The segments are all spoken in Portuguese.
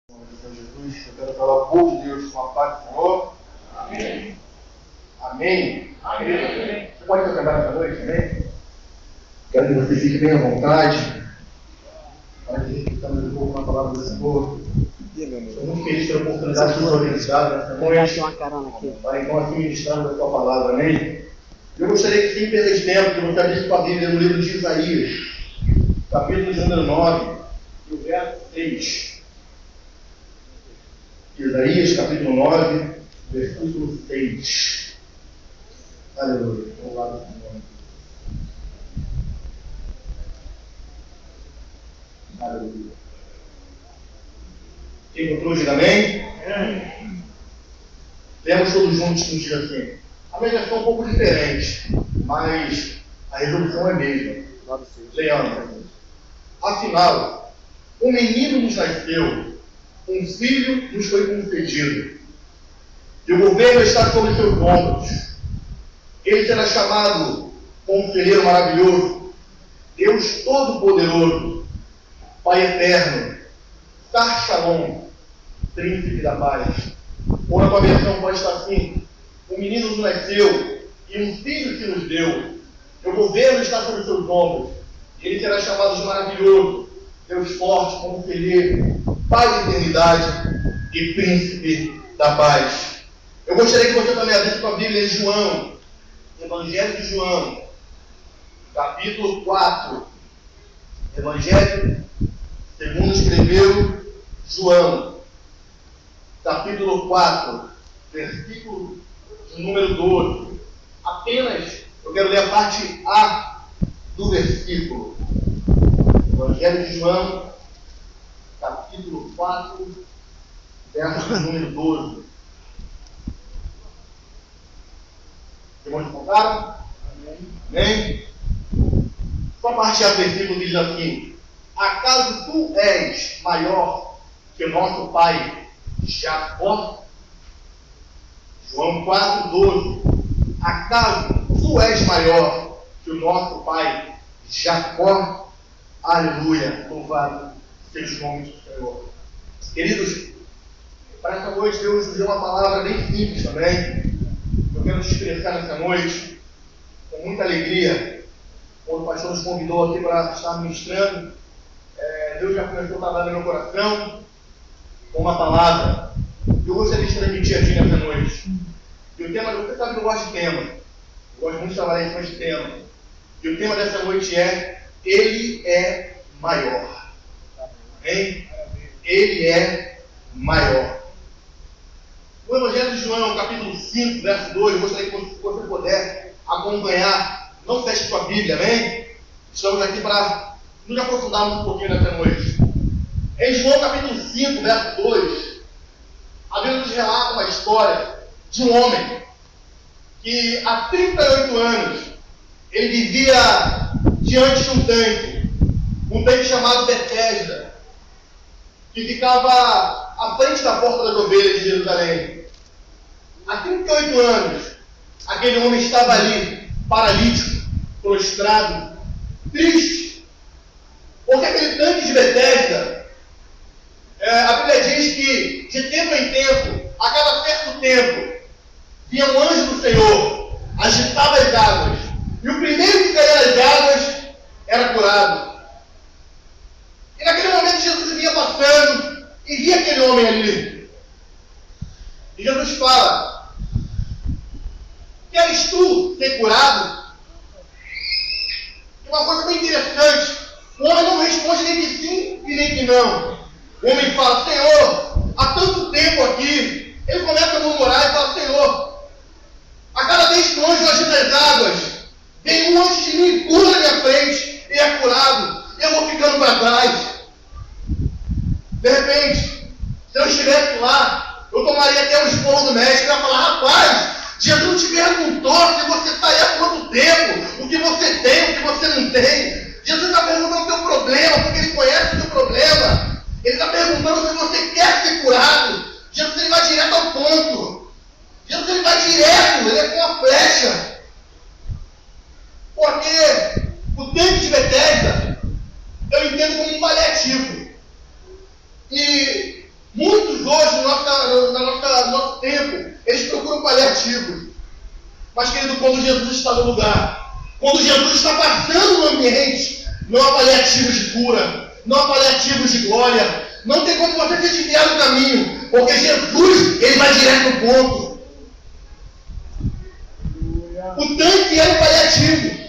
Senhor Jesus, eu quero falar ao povo de Deus com a paz do Senhor. Amém. Amém. Amém. Você pode cantar essa noite, amém? Quero que você fique bem à vontade para que reflitamos um pouco na palavra do Senhor. Estou muito feliz pela oportunidade que o Senhor tem nos dado nessa noite para então assim ministrarmos a tua palavra, amém? Eu gostaria que, sem perder tempo, que você abrisse sua Bíblia no livro de Isaías, capítulo de número 9, e o verso 6. Isaías, capítulo 9, versículo 6. Aleluia. Vamos lá do Senhor. Aleluia. Quem encontrou, diga amém? Lemos todos juntos que nos diga assim. A mediação é um pouco diferente, mas a resolução é a mesma. Leandro. Afinal, um menino nos nasceu, um filho nos foi concedido, e o governo está sobre seus ombros. Ele será chamado Conselheiro Maravilhoso, Deus Todo-Poderoso, Pai Eterno, Sar Shalom, Príncipe da Paz. Ou na tua versão pode estar assim: um menino nos nasceu e um filho se nos deu, e o governo está sobre seus ombros. Ele será chamado de Maravilhoso, Deus Forte, Conselheiro, Pai da Eternidade e Príncipe da Paz. Eu gostaria que você também abrisse sua Bíblia em João, Evangelho de João, capítulo 4. Evangelho segundo escreveu João, capítulo 4, versículo de número 12. Apenas eu quero ler a parte A do versículo. Evangelho de João, capítulo 4, verso de número 12. Irmãos, contaram? Amém? Só a parte A do versículo diz assim: acaso tu és maior que o nosso pai Jacó? João 4,12. Acaso tu és maior que o nosso pai Jacó? Aleluia, louvado seja o nome do Senhor. Queridos, para essa noite Deus nos deu uma palavra bem simples também. Eu quero te expressar nessa noite com muita alegria. Quando o pastor nos convidou aqui para estar ministrando, Deus já começou a trabalhar no meu coração com uma palavra que eu gostaria de transmitir aqui nessa noite. E o tema, você sabe que eu gosto de tema. Eu gosto muito de trabalhar em cima de tema. E o tema dessa noite é: Ele é maior. Amém? Ele é maior. No Evangelho de João, capítulo 5, verso 2, eu gostaria que você puder acompanhar. Não feche sua Bíblia, amém? Estamos aqui para nos aprofundarmos um pouquinho nessa noite. Em João, capítulo 5, verso 2, a Bíblia nos relata uma história de um homem que há 38 anos ele vivia diante de um tanque chamado Betesda, que ficava à frente da porta das ovelhas de Jerusalém. Há 38 anos, aquele homem estava ali, paralítico, prostrado, triste, porque aquele tanque de Betesda, a Bíblia diz que de tempo em tempo, a cada certo tempo, vinha um anjo do Senhor, agitava as águas, e o primeiro que caía nas águas era curado. E naquele momento Jesus vinha passando e via aquele homem ali. E Jesus fala: queres tu ser curado? E uma coisa bem interessante, o homem não responde nem que sim e nem que não. O homem fala: Senhor, há tanto tempo aqui. Ele começa a murmurar e fala: Senhor, a cada vez que o anjo agita as águas, vem um antes de mim e pula na minha frente e é curado. Eu vou ficando para trás. De repente, se eu estivesse lá, eu tomaria até o esporro do médico e ia falar: rapaz, Jesus te perguntou se você está aí há quanto tempo, o que você tem, o que você não tem. Jesus está perguntando o teu problema, porque Ele conhece o teu problema. Ele está perguntando se você quer ser curado. Jesus ele vai direto ao ponto. Jesus ele vai direto, ele é com a flecha. Porque o tanque de Betesda eu entendo como um paliativo. E no nosso tempo, eles procuram paliativos. Mas, querido, quando Jesus está no lugar, quando Jesus está passando no ambiente, não há paliativos de cura, não há paliativos de glória, não tem como você se desviar do caminho, porque Jesus, ele vai direto no ponto. O tanque era o paliativo.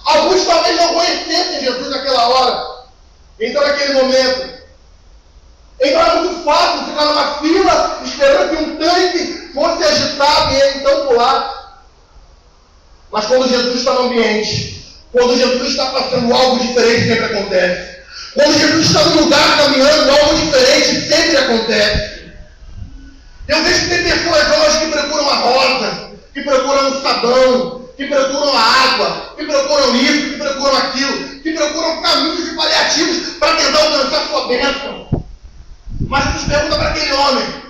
Alguns talvez não conhecessem Jesus naquela hora. Então, naquele momento, então era muito fácil ficar numa fila esperando que um tanque fosse agitado e ele então pular. Mas quando Jesus está no ambiente, quando Jesus está passando, algo diferente sempre acontece. Quando Jesus está no lugar caminhando, algo diferente sempre acontece. Eu vejo que tem pessoas hoje que procuram a rosa, que procuram o sabão, que procuram a água, que procuram isso, que procuram aquilo, que procuram caminhos e paliativos para tentar alcançar sua bênção. Mas Jesus pergunta para aquele homem: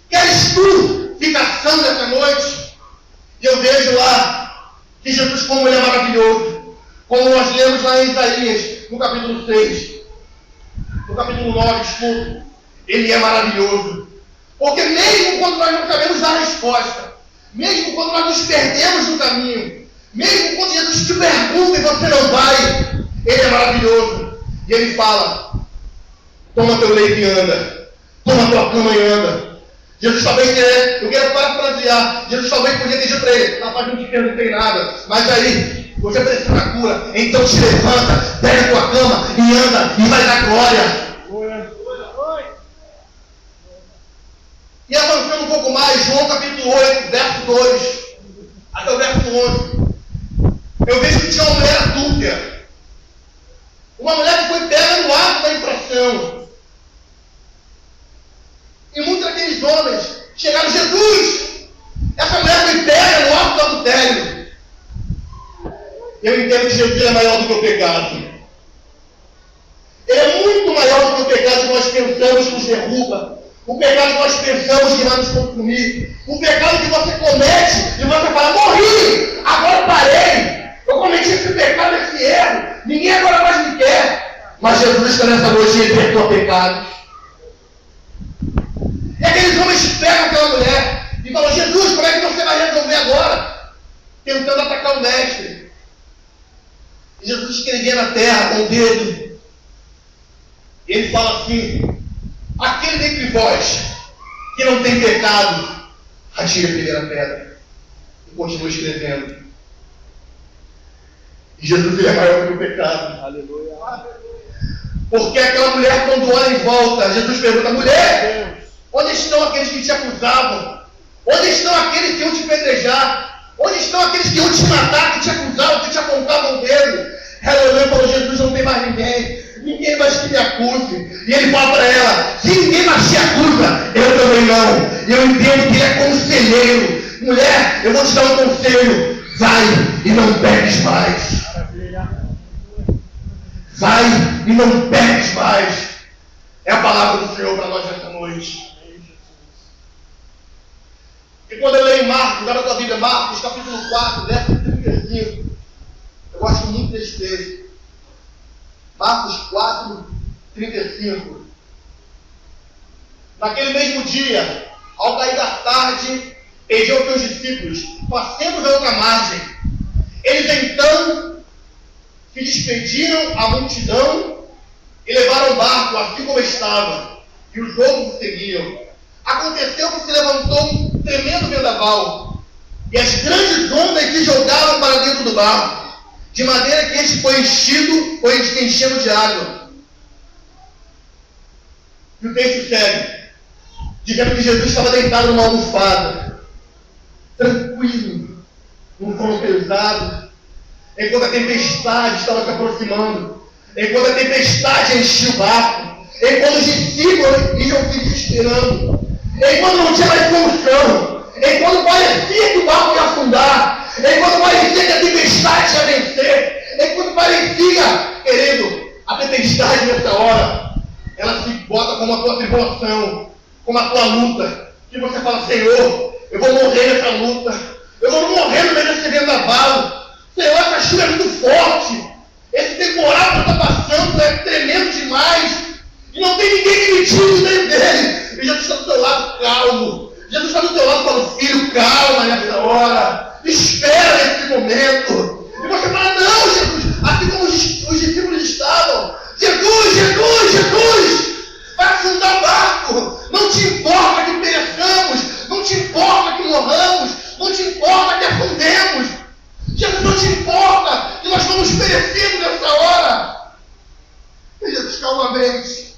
queres tu ficar são nessa noite? E eu vejo lá que Jesus, como ele é maravilhoso, como nós lemos lá em Isaías, no capítulo 6, no capítulo 9, desculpe, ele é maravilhoso. Porque mesmo quando nós não sabemos dar resposta, mesmo quando nós nos perdemos no caminho, mesmo quando Jesus te pergunta e você não vai, ele é maravilhoso. E ele fala: toma teu leito e anda, toma tua cama e anda. Jesus talvez eu quero parafrasear, Jesus talvez podia ter dito para ele: rapaz, não te perguntei nada, mas aí, você precisa da cura, então te levanta, pega a tua cama e anda, e vai dar glória. E avançando um pouco mais, João capítulo 8, verso 2, até o verso 11, eu vejo que tinha uma mulher adúltera, uma mulher que foi pega no ato da infração. E muitos daqueles homens chegaram: Jesus, essa mulher foi pega no ato do adultério. Eu entendo que Jesus é maior do que o pecado. Ele é muito maior do que o pecado que nós pensamos que nos derruba. O pecado que nós pensamos que vai nos consumir. O pecado que você comete e você fala: morri, agora parei. Eu cometi esse pecado, esse erro. Ninguém agora mais me quer. Mas Jesus está nessa noite e ele perdoa pecados. E aqueles homens pegam aquela mulher e falam: Jesus, como é que você vai resolver agora? Tentando atacar o mestre. E Jesus escrevia na terra com o dedo. E ele fala assim: aquele dentre vós que não tem pecado, atire a primeira pedra. E continua escrevendo. E Jesus, ele é maior do que o pecado. Aleluia. Porque aquela mulher, quando olha em volta, Jesus pergunta: mulher, onde estão aqueles que te acusavam? Onde estão aqueles que iam te pedrejar? Onde estão aqueles que iam te matar, que te acusavam, que te apontavam o dedo? Ela olhou e falou: Jesus, não tem mais ninguém. Ninguém mais que me acuse. E ele fala para ela: se ninguém mais te acusa, eu também não. Eu entendo que ele é conselheiro. Mulher, eu vou te dar um conselho: vai e não peques mais. Vai e não peques mais. É a palavra do Senhor para nós nessa noite. E quando eu leio em Marcos, olha a tua Bíblia, Marcos capítulo 4, verso 35. Eu gosto muito desse texto. Marcos 4, 35. Naquele mesmo dia, ao cair da tarde, pediu aos seus discípulos: passemos a outra margem. Eles então se despediram à multidão e levaram o barco assim como estava, e os outros o seguiam. Aconteceu que se levantou um tremendo vendaval, e as grandes ondas se jogaram para dentro do barco, de maneira que este foi enchendo de água. E o texto segue, dizendo que Jesus estava deitado numa almofada, tranquilo, num sono pesado, enquanto a tempestade estava se aproximando, enquanto a tempestade enchia o barco, enquanto os discípulos iam se desesperando, enquanto não tinha mais solução, enquanto parecia que o barco ia afundar, enquanto parecia que a tempestade ia vencer, enquanto parecia, querido, a tempestade nessa hora, ela se bota como a tua tribulação, como a tua luta, que você fala: Senhor, eu vou morrer nessa luta, eu vou morrer no meio desse vendaval, Senhor, essa chuva é muito forte, esse temporal que está passando é tremendo demais, e não tem ninguém que me tire do meio dele. E Jesus está do seu lado calmo. Jesus está do teu lado falando, filho, calma nessa hora. Espera esse momento. E você fala, não, Jesus, assim como os discípulos estavam. Jesus, vai afundar o barco. Não te importa que pereçamos. Não te importa que morramos. Não te importa que afundemos. Jesus, não te importa que nós vamos perecendo nessa hora. E Jesus calmamente se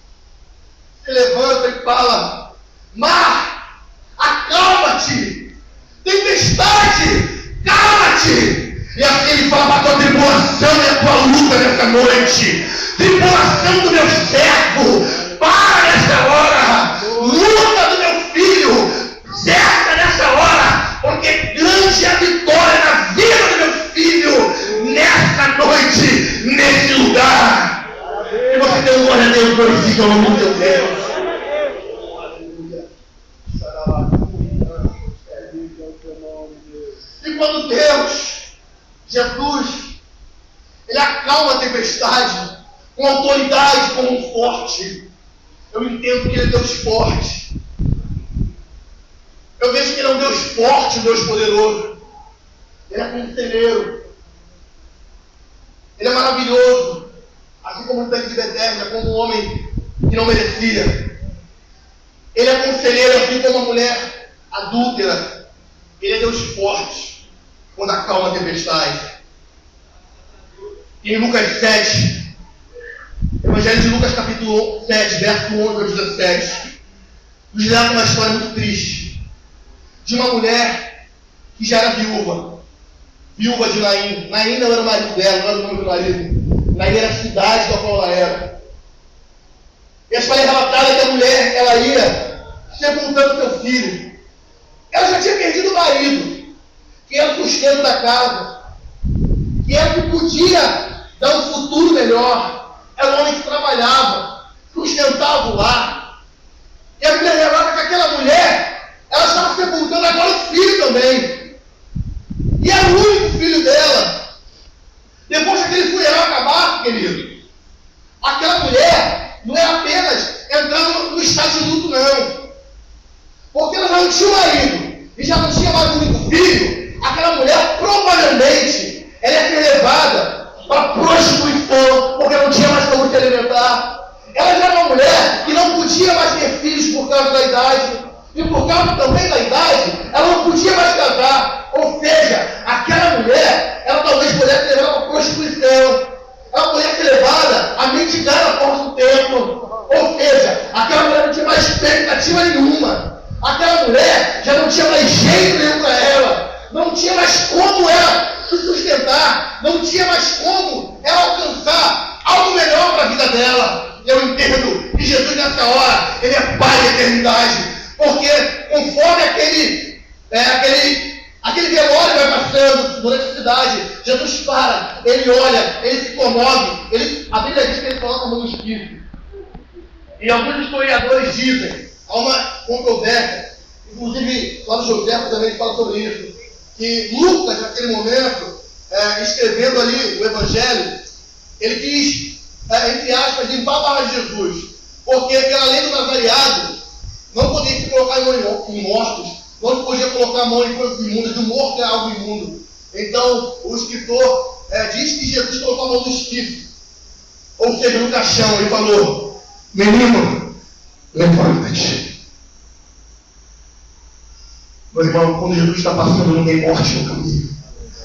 levanta e fala, mar, acalma-te. Tempestade, calma-te. E assim ele fala para a tua tribulação e a tua luta nessa noite. Tribulação do meu servo, para nessa hora. Luta do meu filho, cerca nessa hora. Porque grande é a vitória na vida do meu filho, nessa noite, nesse lugar. E você tem um glória a Deus, glorifica o nome de Deus. E quando Jesus, ele acalma a tempestade com autoridade, como um forte. Eu entendo que ele é Deus forte. Eu vejo que ele é um Deus forte, um Deus poderoso. Ele é conselheiro. Ele é maravilhoso. Assim como o tanque de Betesda, como um homem que não merecia. Ele é conselheiro, assim como uma mulher adúltera. Ele é Deus forte, quando acalma a tempestade. Em Lucas 7, Evangelho de Lucas capítulo 7, verso 11 ao 17, nos relata uma história muito triste, de uma mulher que já era viúva de Naim. Naim não era o marido dela, não era o nome do marido. Naim era a cidade da qual ela era. E a história é relatada que a mulher, ela ia sepultando seu filho. Ela já tinha perdido o marido, que era o sustento da casa, que era o que podia dar um futuro melhor. Era um homem que trabalhava, sustentava o lar. E a Bíblia relata que aquela mulher, ela estava sepultando agora o filho também. E era o único filho dela. Depois que aquele funeral acabasse, querido, aquela mulher não é apenas entrar no estado de luto, não. Porque ela já não tinha marido e já não tinha mais um único filho. Aquela mulher, provavelmente, ela ia ser levada para prostituição, porque não tinha mais como se alimentar. Ela já era uma mulher que não podia mais ter filhos por causa da idade. E por causa também da idade, ela não podia mais casar. Ou seja, aquela mulher, ela talvez pudesse ser levada para prostituição. Ela poderia ser levada a mendigar na porta do templo. Ou seja, aquela mulher não tinha mais expectativa nenhuma. Aquela mulher já não tinha mais jeito nenhum para ela. Não tinha mais como ela se sustentar. Não tinha mais como ela alcançar algo melhor para a vida dela. Eu entendo que Jesus nessa hora, ele é Pai da eternidade. Porque conforme aquele velório vai passando durante a cidade, Jesus para, ele olha, ele se comove, a Bíblia diz que ele coloca a mão no espírito. E alguns historiadores dizem, há uma controvérsia, inclusive lá no José também fala sobre isso, que Lucas, naquele momento, escrevendo ali o Evangelho, ele quis, entre aspas, limpar a barra de Jesus, porque pela lei do Nazariado, não podia se colocar em mortos, não se podia colocar a mão em coisas imundas, o morto é algo imundo. Então, o escritor diz que Jesus colocou a mão no espírito, ou seja, no caixão, e falou, menino, levanta-te. Meu irmão, quando Jesus está passando, não tem morte no caminho.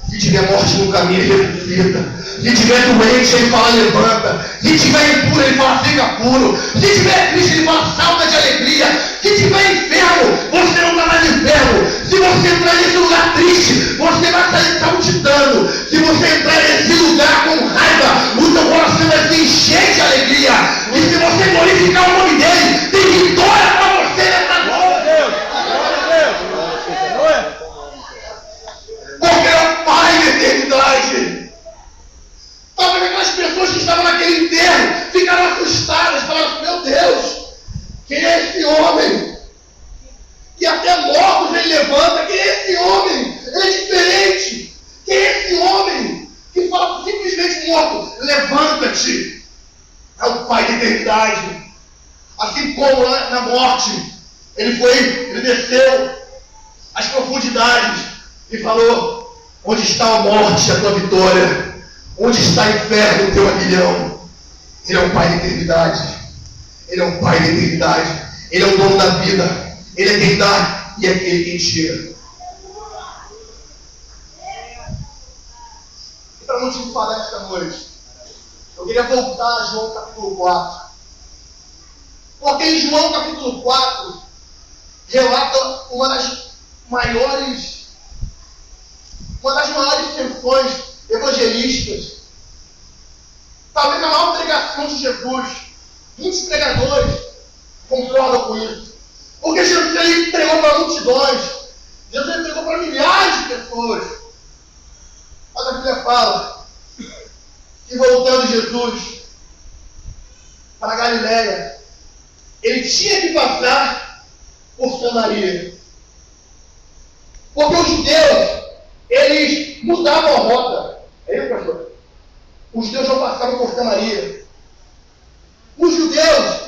Se tiver morte no caminho, ele ressuscita. Se tiver doente, ele fala, levanta. Se tiver impuro, ele fala, fica puro. Se tiver triste, ele fala, salta de alegria. Se tiver enfermo, você não está mais enfermo. Se você entrar nesse lugar triste, você vai sair saltitando. Se você entrar nesse lugar com raiva, o seu coração vai se encher de alegria. E se você glorificar o nome dele, tem vitória para você nessa noite. Porque é o Pai da eternidade. Talvez aquelas pessoas que estavam naquele enterro ficaram assustadas, falaram, meu Deus, quem é esse homem? Que até mortos ele levanta, quem é esse homem? Ele é diferente. Quem é esse homem que fala simplesmente morto, levanta-te? É o Pai da eternidade. Assim como na morte, Ele desceu às profundidades e falou: onde está a morte, a tua vitória? Onde está o inferno, o teu aguilhão? Ele é um Pai da eternidade. Ele é um Pai da eternidade. Ele é o dono da vida. Ele é quem dá e é aquele quem tira. E para não te falar esta noite, eu queria voltar a João capítulo 4. Porque em João capítulo 4 relata uma das maiores tensões evangelísticas. Talvez a maior pregação de Jesus. Muitos pregadores concordam com isso. Porque Jesus ele pregou para multidões. Jesus ele pregou para milhares de pessoas. Mas a Bíblia fala que voltando Jesus para Galiléia, ele tinha que passar por Samaria. Porque os judeus, eles mudavam a rota. É isso, pastor? Os judeus não passavam por Samaria. Os judeus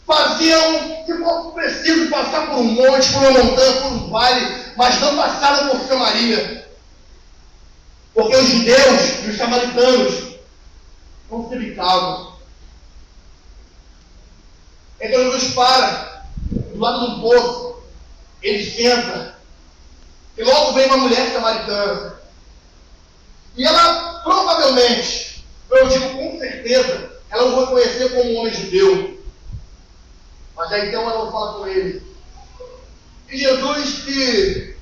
faziam que fosse preciso passar por um monte, por uma montanha, por um vale, mas não passaram por Samaria. Porque os judeus e os samaritanos não se bicavam. Então Jesus para do lado do poço, ele senta, e logo vem uma mulher samaritana. E ela provavelmente, eu digo com certeza, ela o reconheceu como um homem judeu. Mas aí então ela fala com ele. E Jesus, que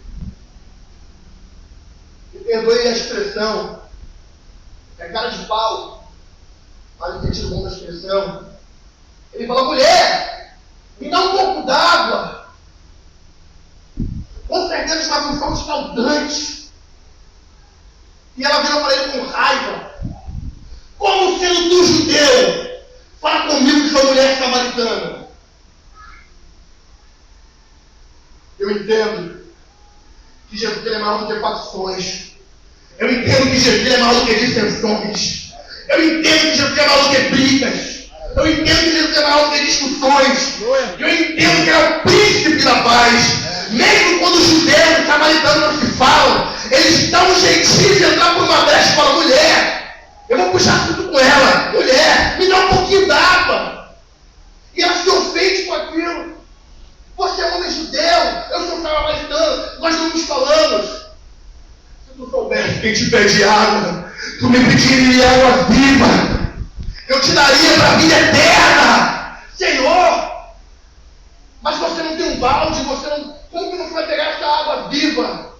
perdoe a expressão, é cara de pau, mas no sentido bom da expressão, ele fala: mulher, me dá um pouco d'água. Com certeza estava um sol escaldante. E ela virou para ele com raiva: como sendo tu judeu, fala comigo que sou mulher samaritana? Eu entendo que Jesus é maior do que facções. Eu entendo que Jesus é maior do que dissensões. Eu entendo que Jesus é maior do que brigas. Eu entendo que Jesus é maior do que discussões. Eu entendo que é o príncipe da paz. Mesmo quando os judeus e os samaritanos não se falam, eles dão um jeitinho de entrar por uma brecha e falam: mulher, eu vou puxar tudo com ela. Mulher, me dá um pouquinho d'água. E ela se ofende com aquilo. Você é um homem judeu, eu sou samaritano, nós não nos falamos. Se tu soubesse quem te pede água, tu me pediria água viva. Eu te daria para a vida eterna, Senhor. Mas você não tem um balde, você não. Como que você vai pegar essa água viva?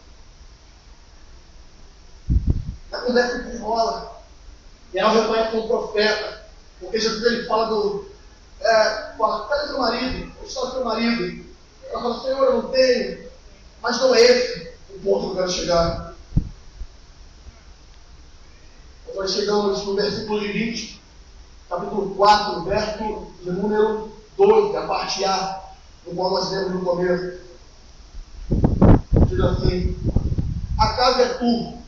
A conversa que rola. E ela reconhece como profeta. Porque Jesus ele fala do. Fala: cadê seu marido? Onde está o seu marido? Ela fala: Senhor, eu não tenho. Mas não é esse o ponto que eu quero chegar. Nós chegamos no versículo de 20, capítulo 4, verso de número 12, a parte A, no qual nós lemos no começo. Diz assim: acaso é tu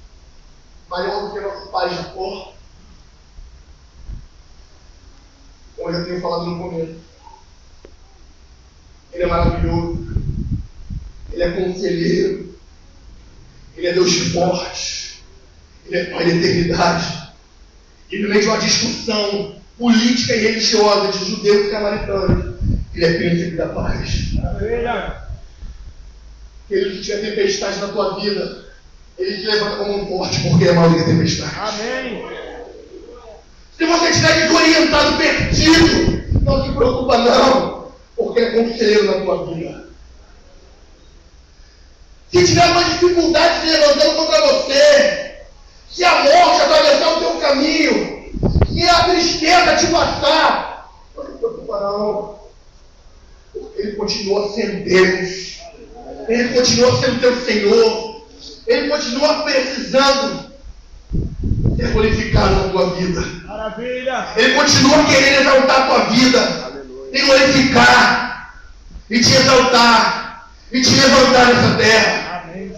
maior do que nosso pai Jacó? Como eu já tenho falado no começo, ele é maravilhoso, ele é conselheiro, ele é Deus forte, ele é Pai da eternidade. E no meio de uma discussão política e religiosa de judeus e samaritanos, ele é príncipe da paz. Querido, se tiver tempestade na tua vida, ele te levanta como um forte, porque é maior do que a tempestade. Amém. Se você estiver desorientado, perdido, não se preocupa não, porque é conselheiro na tua vida. Se tiver uma dificuldade se levantando contra você, se a morte atravessar o teu caminho, se a tristeza te passar, não se preocupa não, porque ele continua sendo Deus. Ele continua sendo teu Senhor. Ele continua precisando ser glorificado na tua vida. Maravilha. Ele continua querendo exaltar a tua vida. Aleluia. E glorificar. E te exaltar. E te levantar nessa terra. Amém.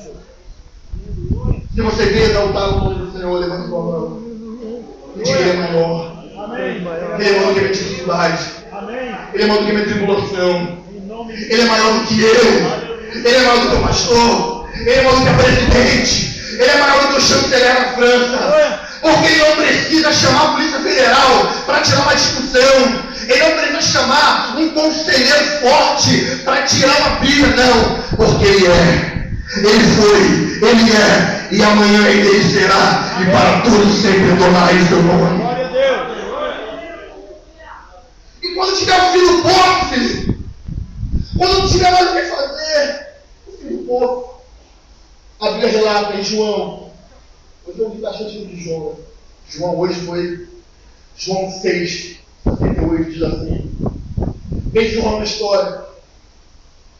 Se você quer exaltar o nome do Senhor, levanta a tua mão. E diga: ele é maior. Amém. Ele é maior do que a minha dificuldade. Amém. Ele é maior do que a minha tribulação. Ele é maior do que eu. Ele é maior do que o pastor. Ele é maior do que o presidente. Ele é maior do que o chanceler na França. Porque ele não precisa chamar a Polícia Federal para tirar uma discussão. Ele não precisa chamar um conselheiro forte para tirar uma briga, não. Porque ele é. Ele foi, ele é, e amanhã ele será, e para tudo sempre tornará seu nome. Glória a Deus. E quando tiver um filho pobre, filho, quando não tiver mais o que fazer, o filho pobre, a Bíblia relata em João, eu vou ouvir bastante de João. João hoje foi João 6, 78, diz assim. Vem João na história,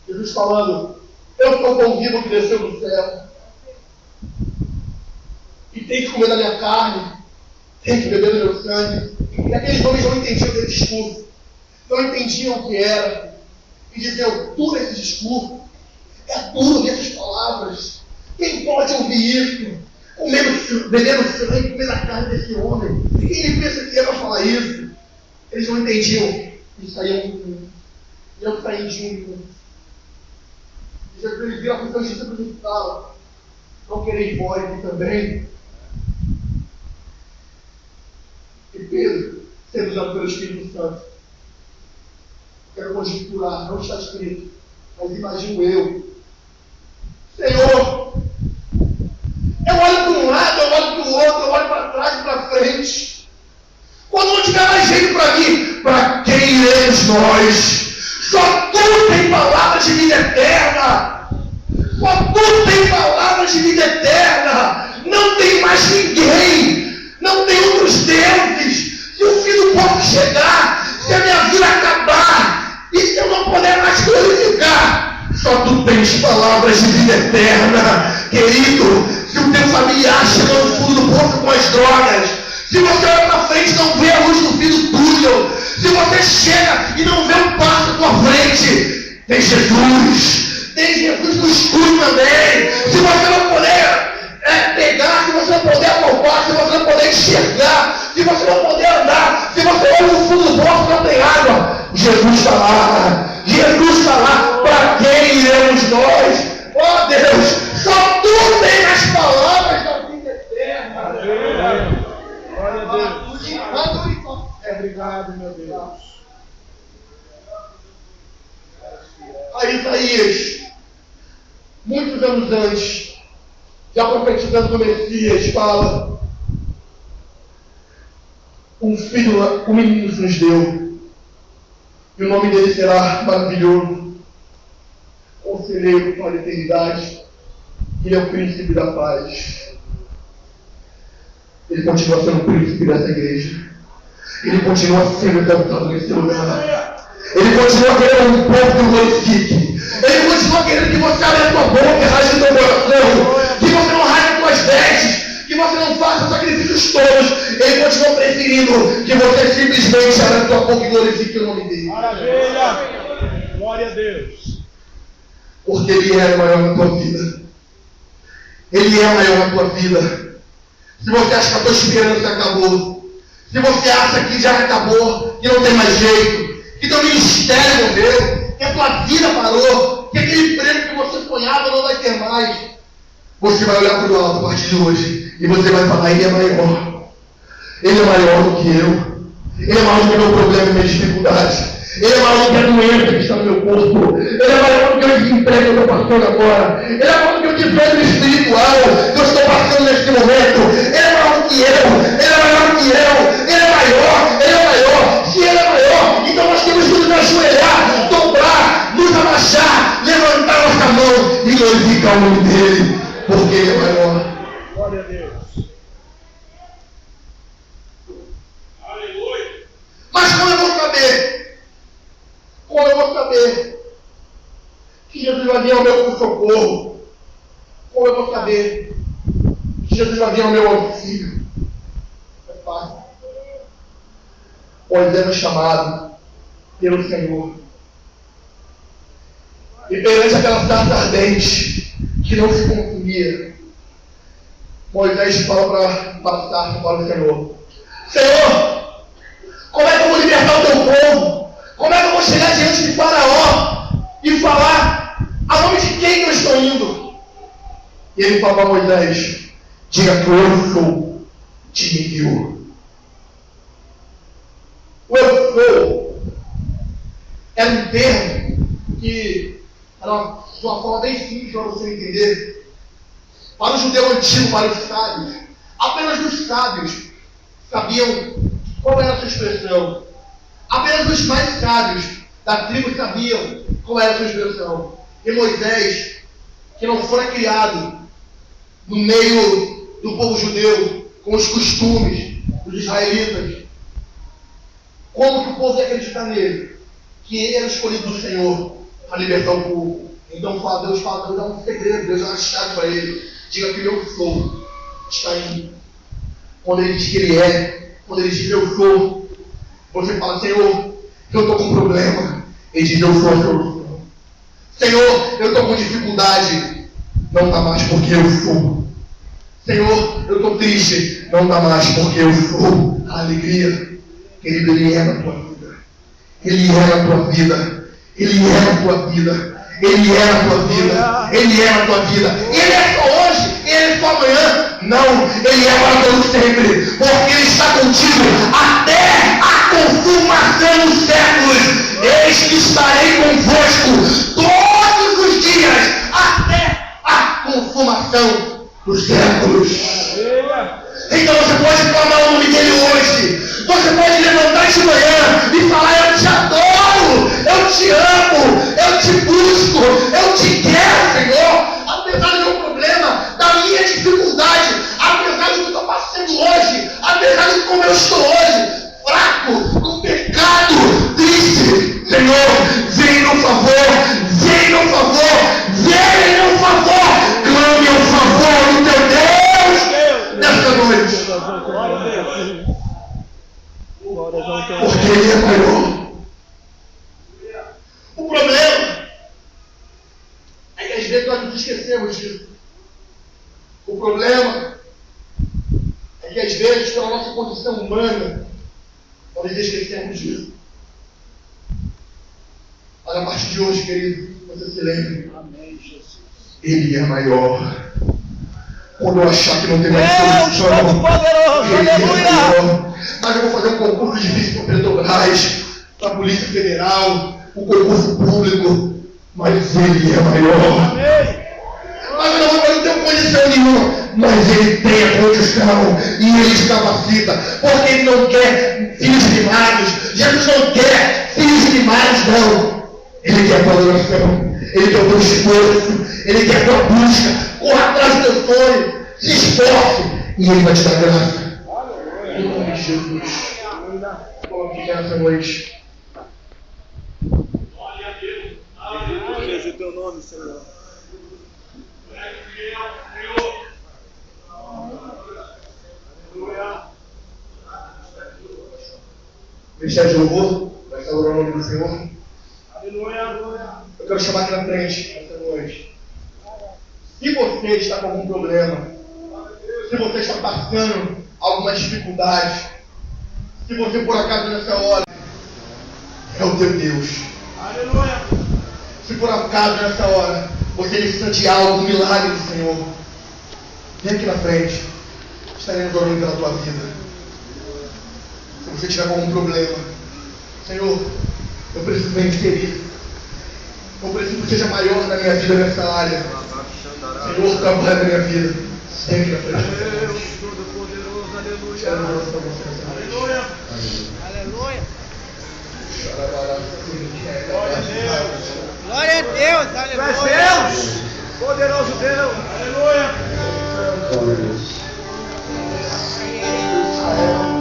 Jesus falando: eu sou o pão vivo que desceu do céu. E tem que comer da minha carne, tem que beber do meu sangue. E aqueles homens não entendiam esse discurso. Não entendiam o que era. E diziam: duro esse discurso. É duro ouvir essas palavras. Quem pode ouvir isso? Bebendo sangue, comendo a carne desse homem. Quem ele pensa que é para falar isso? Eles não entendiam. E saíam de um. Jesus vira para os seus discípulos e fala: não quereis vós aqui também? E Pedro, sendo usado pelo Espírito Santo, quero conjecturar, não está escrito, mas imagino eu: Senhor, eu olho para um lado, eu olho para o outro, eu olho para trás e para frente. Quando não tiver mais jeito para mim, para quem iremos nós? Só tu tem palavras de vida eterna. Só tu tem palavras de vida eterna. Não tem mais ninguém. Não tem outros deuses. Se o filho pode chegar, se a minha vida acabar, e se eu não puder mais glorificar, só tu tens palavras de vida eterna. Querido, se o teu familiar chegou no fundo do poço com as drogas, se você olha para frente e não vê a luz do fim do túnel, se você chega e não vê um passo à tua frente, tem Jesus. Tem Jesus no escuro também. Se você não puder pegar, se você não puder apalpar, se você não puder enxergar, se você não puder andar, se você olha no fundo do poço e não tem água, Jesus está lá. Jesus está lá. Para quem iremos nós? Oh Deus, só tu tens as palavras da vida eterna. Glória a Deus. Obrigado, meu Deus. Aí Isaías, muitos anos antes, já profetizando do Messias, fala: um filho, um menino nos deu, e o nome dele será maravilhoso, conselheiro para a eternidade, ele é o príncipe da paz. Ele continua sendo o príncipe dessa igreja. Ele continua sendo exaltado nesse lugar. Ele continua querendo um povo que o glorifique. Ele continua querendo que você abra a tua boca e rasgue o teu coração. Que você não rasgue as tuas vestes. Que você não faça sacrifícios todos. Ele continua preferindo que você simplesmente abra a tua boca e glorifique o nome dele. Maravilha! Glória a Deus. Porque ele é maior na tua vida. Ele é maior na tua vida. Se você acha que a tua esperança acabou, se você acha que já acabou, que não tem mais jeito, que teu ministério morreu, que a tua vida parou, que aquele emprego que você sonhava não vai ter mais, você vai olhar para o alto a partir de hoje e você vai falar: ele é maior. Ele é maior do que eu. Ele é maior do que o meu problema e minha dificuldade. Ele é maior do que a doença que está no meu corpo. Ele é maior do que o desemprego que eu estou passando agora. Ele é maior do que o desânimo espiritual que eu estou passando neste momento. Ele é maior do que eu. Ele é maior do que eu. Ele é maior. Ele é maior. Se ele é maior, então nós temos que nos ajoelhar, dobrar, nos abaixar, levantar nossa mão e glorificar o nome dele. Porque ele é maior. Glória a Deus. Aleluia. Mas como eu vou saber? Como eu vou saber que Jesus vai vir ao meu socorro? Como eu vou saber que Jesus vai vir ao meu auxílio? É fácil. Moisés é chamado pelo Senhor. E perante aquela sarça ardente que não se consumia, Moisés fala para a sarça, para o Senhor: Senhor, como é que eu vou libertar o teu povo? Como é que eu vou chegar diante de Faraó? E ele falou a Moisés: diga que eu sou, te enviou. O eu sou era um termo que era de uma forma bem simples para você entender. Para o judeu antigo, para os sábios, apenas os sábios sabiam qual era a sua expressão. Apenas os mais sábios da tribo sabiam qual era a sua expressão. E Moisés, que não fora criado no meio do povo judeu, com os costumes dos israelitas, como que o povo ia acreditar nele? Que ele era o escolhido do Senhor para libertar o povo. Então Deus dá um segredo, Deus dá uma chave para ele. Diga que eu sou, está em. Quando ele diz que ele é, quando ele diz eu sou, você fala: Senhor, eu estou com um problema. Ele diz: eu sou a solução. Senhor, eu estou com dificuldade. Não está mais porque eu sou. Senhor, eu estou triste. Não está mais porque eu sou. A alegria. Querido, Ele é na tua vida. Ele é na tua vida. Ele é na tua vida. Ele é na tua vida. Ele é na tua vida. Ele é só hoje. Ele é só amanhã. Não. Ele é para todo sempre. Porque Ele está contigo até a consumação dos séculos. Eis que estarei convosco todos os dias até a consumação dos séculos. Então você pode clamar o nome dele hoje. Você pode levantar de manhã e falar: eu te adoro, eu te amo, eu te busco, eu te quero, Senhor. Apesar do meu problema, da minha dificuldade, apesar do que eu estou passando hoje, apesar de como eu estou hoje, fraco, com pecado, triste, Senhor, vem no favor, vem no favor, vem no favor, clame ao favor do teu Deus nesta noite. Porque Ele é maior. O problema é que às vezes nós nos esquecemos disso. O problema é que às vezes, pela nossa condição humana, nós nos esquecemos disso. Mas a partir de hoje, querido, você se lembre. Ele é maior. Quando eu achar que não tem mais solução, Ele é maior. Mas eu vou fazer um concurso difícil para a Petrobras, para a Polícia Federal, um concurso público, mas Ele é maior. Mas eu não tenho condição nenhuma, mas Ele tem a condição e Ele te capacita, porque Ele não quer filhos mimados. Jesus não quer filhos mimados, não. Ele quer a tua adoração, Ele quer o teu esforço, Ele quer a tua busca. Corra atrás do teu sonho, se esforce e Ele vai te dar graça. Em nome de Jesus. Coloque nessa noite. Glória a Deus. Aleluia. O teu nome, Senhor. Ministério de louvor, vai estar orando o nome do Senhor. Aleluia. Eu quero chamar aqui na frente essa noite. Se você está com algum problema, se você está passando alguma dificuldade, se você por acaso nessa hora é o teu Deus. Aleluia. Se por acaso nessa hora você precisa de algo, um milagre do Senhor, vem aqui na frente. Estaremos orando pela tua vida. Se você tiver algum problema, Senhor, eu preciso vencer isso. Eu preciso que seja maior na minha vida nessa área. Senhor, trabalha na minha vida. Vem aqui na frente. Deus Todo-Poderoso, aleluia. Aleluia. Aleluia. Glória a Deus. Glória a Deus. Tu és Aleluia. Deus, poderoso Deus. Aleluia. Agora ele é maior.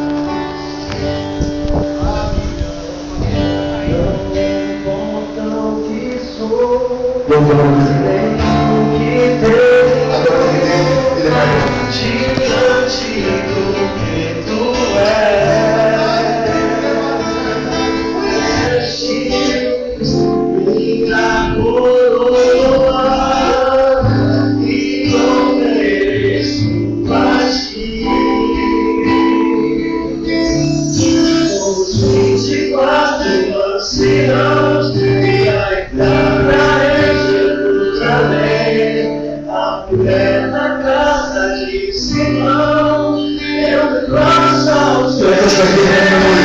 Yeah. Será que a gente vai ter